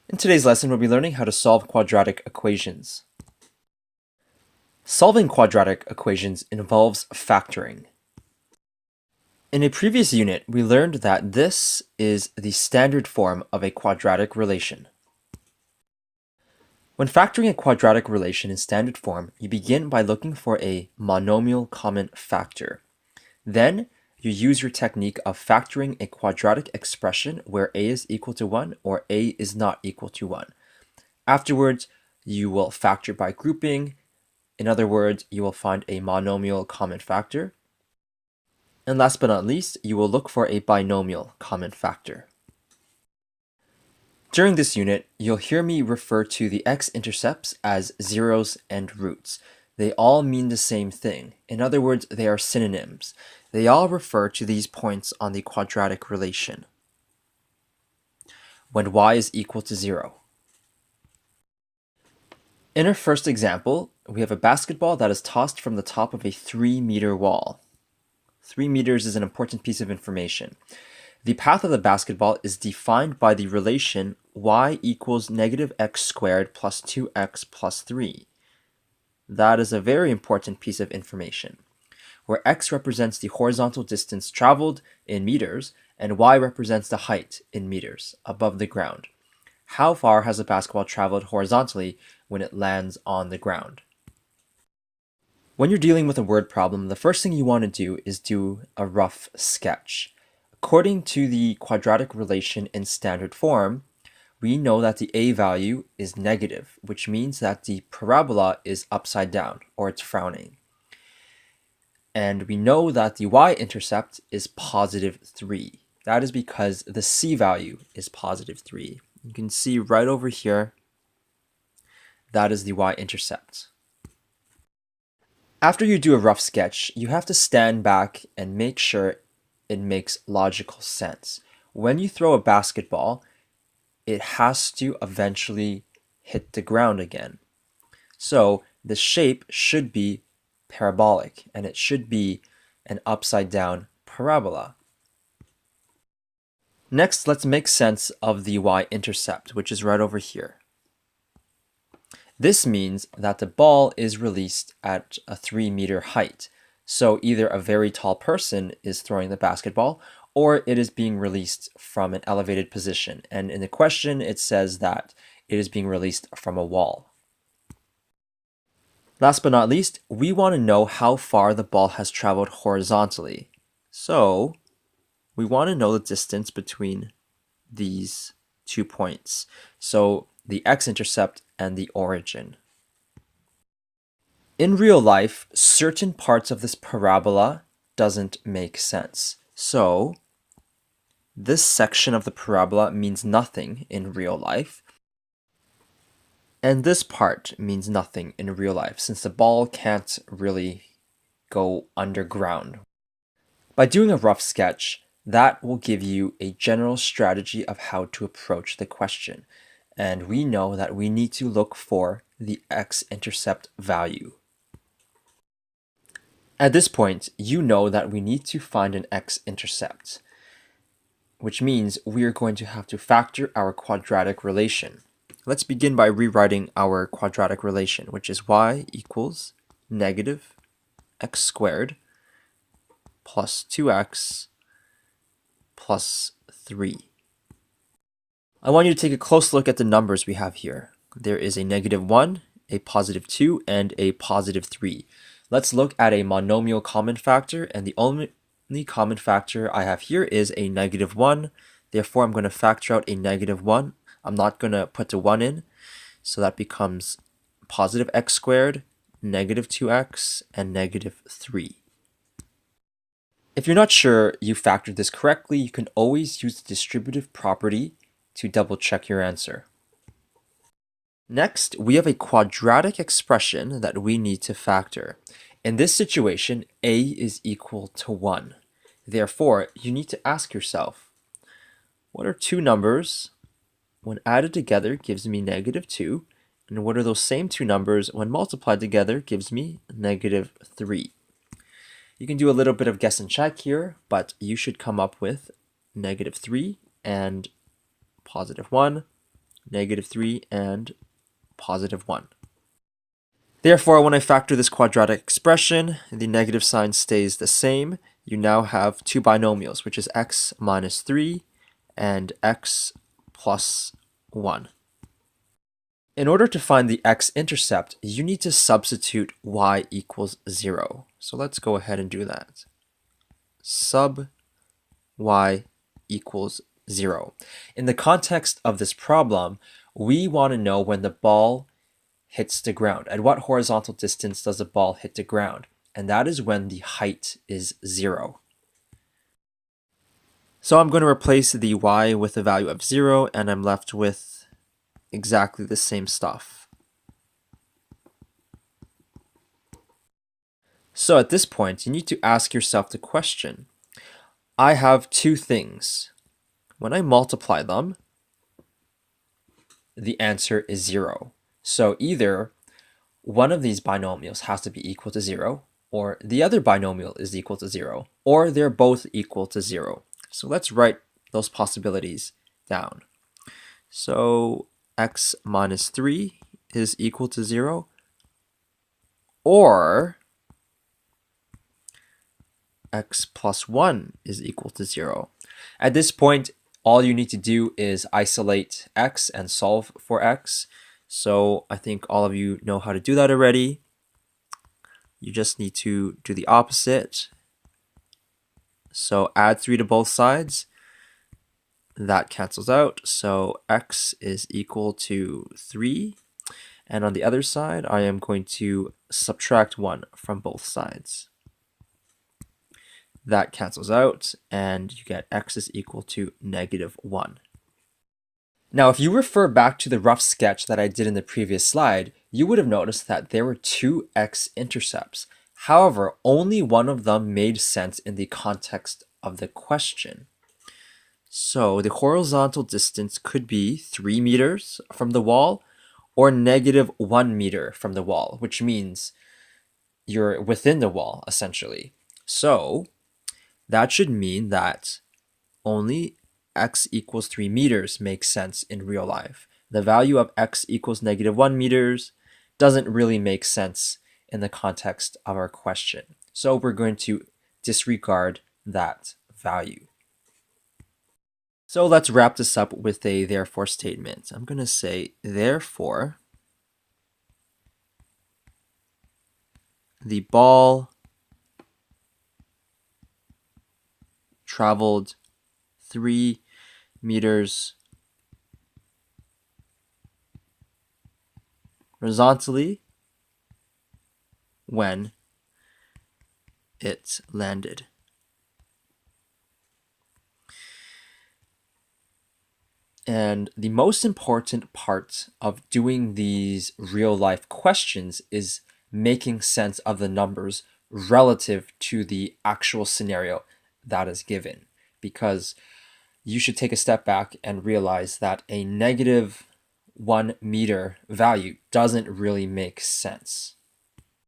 In today's lesson, we'll be learning how to solve quadratic equations. Solving quadratic equations involves factoring. In a previous unit, we learned that this is the standard form of a quadratic relation. When factoring a quadratic relation in standard form, you begin by looking for a monomial common factor. Then, you use your technique of factoring a quadratic expression where a is equal to 1 or a is not equal to 1. Afterwards, you will factor by grouping. In other words, you will find a monomial common factor. And last but not least, you will look for a binomial common factor. During this unit, you'll hear me refer to the x-intercepts as zeros and roots. They all mean the same thing. In other words, they are synonyms. They all refer to these points on the quadratic relation when y is equal to 0. In our first example, we have a basketball that is tossed from the top of a 3-meter wall. 3 meters is an important piece of information. The path of the basketball is defined by the relation y equals negative x squared plus 2x plus 3. That is a very important piece of information, where x represents the horizontal distance traveled in meters and y represents the height in meters above the ground. How far has a basketball traveled horizontally when it lands on the ground? When you're dealing with a word problem, the first thing you want to do is do a rough sketch. According to the quadratic relation in standard form, we know that the a value is negative, which means that the parabola is upside down, or it's frowning. And we know that the y-intercept is positive 3. That is because the c value is positive 3. You can see right over here, that is the y-intercept. After you do a rough sketch, you have to stand back and make sure it makes logical sense. When you throw a basketball, it has to eventually hit the ground again. So the shape should be parabolic, and it should be an upside down parabola. Next, let's make sense of the y-intercept, which is right over here. This means that the ball is released at a 3-meter height. So either a very tall person is throwing the basketball, or it is being released from an elevated position. And in the question, it says that it is being released from a wall. Last but not least, we want to know how far the ball has traveled horizontally. So we want to know the distance between these 2 points. So the x-intercept and the origin. In real life, certain parts of this parabola doesn't make sense. So this section of the parabola means nothing in real life. And this part means nothing in real life, since the ball can't really go underground. By doing a rough sketch, that will give you a general strategy of how to approach the question. And we know that we need to look for the x-intercept value. At this point, you know that we need to find an x-intercept, which means we are going to have to factor our quadratic relation. Let's begin by rewriting our quadratic relation, which is y equals negative x squared plus 2x plus 3. I want you to take a close look at the numbers we have here. There is a negative 1, a positive 2, and a positive 3. Let's look at a monomial common factor, and the only common factor I have here is a negative 1. Therefore, I'm going to factor out a negative 1. I'm not going to put the 1 in, so that becomes positive x squared, negative 2x, and negative 3. If you're not sure you factored this correctly, you can always use the distributive property to double check your answer. Next, we have a quadratic expression that we need to factor. In this situation, a is equal to 1. Therefore, you need to ask yourself, what are two numbers when added together gives me negative 2, and what are those same two numbers when multiplied together gives me negative 3? You can do a little bit of guess and check here, but you should come up with negative 3 and positive 1, -3, and +1. Therefore, when I factor this quadratic expression, the negative sign stays the same. You now have two binomials, which is x minus 3 and x plus 1. In order to find the x-intercept, you need to substitute y equals 0. So let's go ahead and do that. Sub y equals 0. In the context of this problem, we want to know when the ball hits the ground. At what horizontal distance does the ball hit the ground? And that is when the height is 0. So I'm going to replace the y with a value of 0, and I'm left with exactly the same stuff. So at this point, you need to ask yourself the question, I have two things. When I multiply them, the answer is 0. So either one of these binomials has to be equal to 0, or the other binomial is equal to 0, or they're both equal to 0. So let's write those possibilities down. So x minus 3 is equal to 0, or x plus 1 is equal to 0. At this point, all you need to do is isolate x and solve for x. So I think all of you know how to do that already. You just need to do the opposite. So add 3 to both sides. That cancels out. So x is equal to 3. And on the other side, I am going to subtract 1 from both sides. That cancels out, and you get x is equal to -1. Now, if you refer back to the rough sketch that I did in the previous slide, you would have noticed that there were two x-intercepts. However, only one of them made sense in the context of the question. So the horizontal distance could be 3 meters from the wall or -1 meter from the wall, which means you're within the wall, essentially. So that should mean that only x equals 3 meters makes sense in real life. The value of x equals -1 meters doesn't really make sense in the context of our question. So we're going to disregard that value. So let's wrap this up with a therefore statement. I'm going to say, therefore, the ball traveled 3 meters horizontally when it landed. And the most important part of doing these real-life questions is making sense of the numbers relative to the actual scenario that is given. Because you should take a step back and realize that a -1 meter value doesn't really make sense.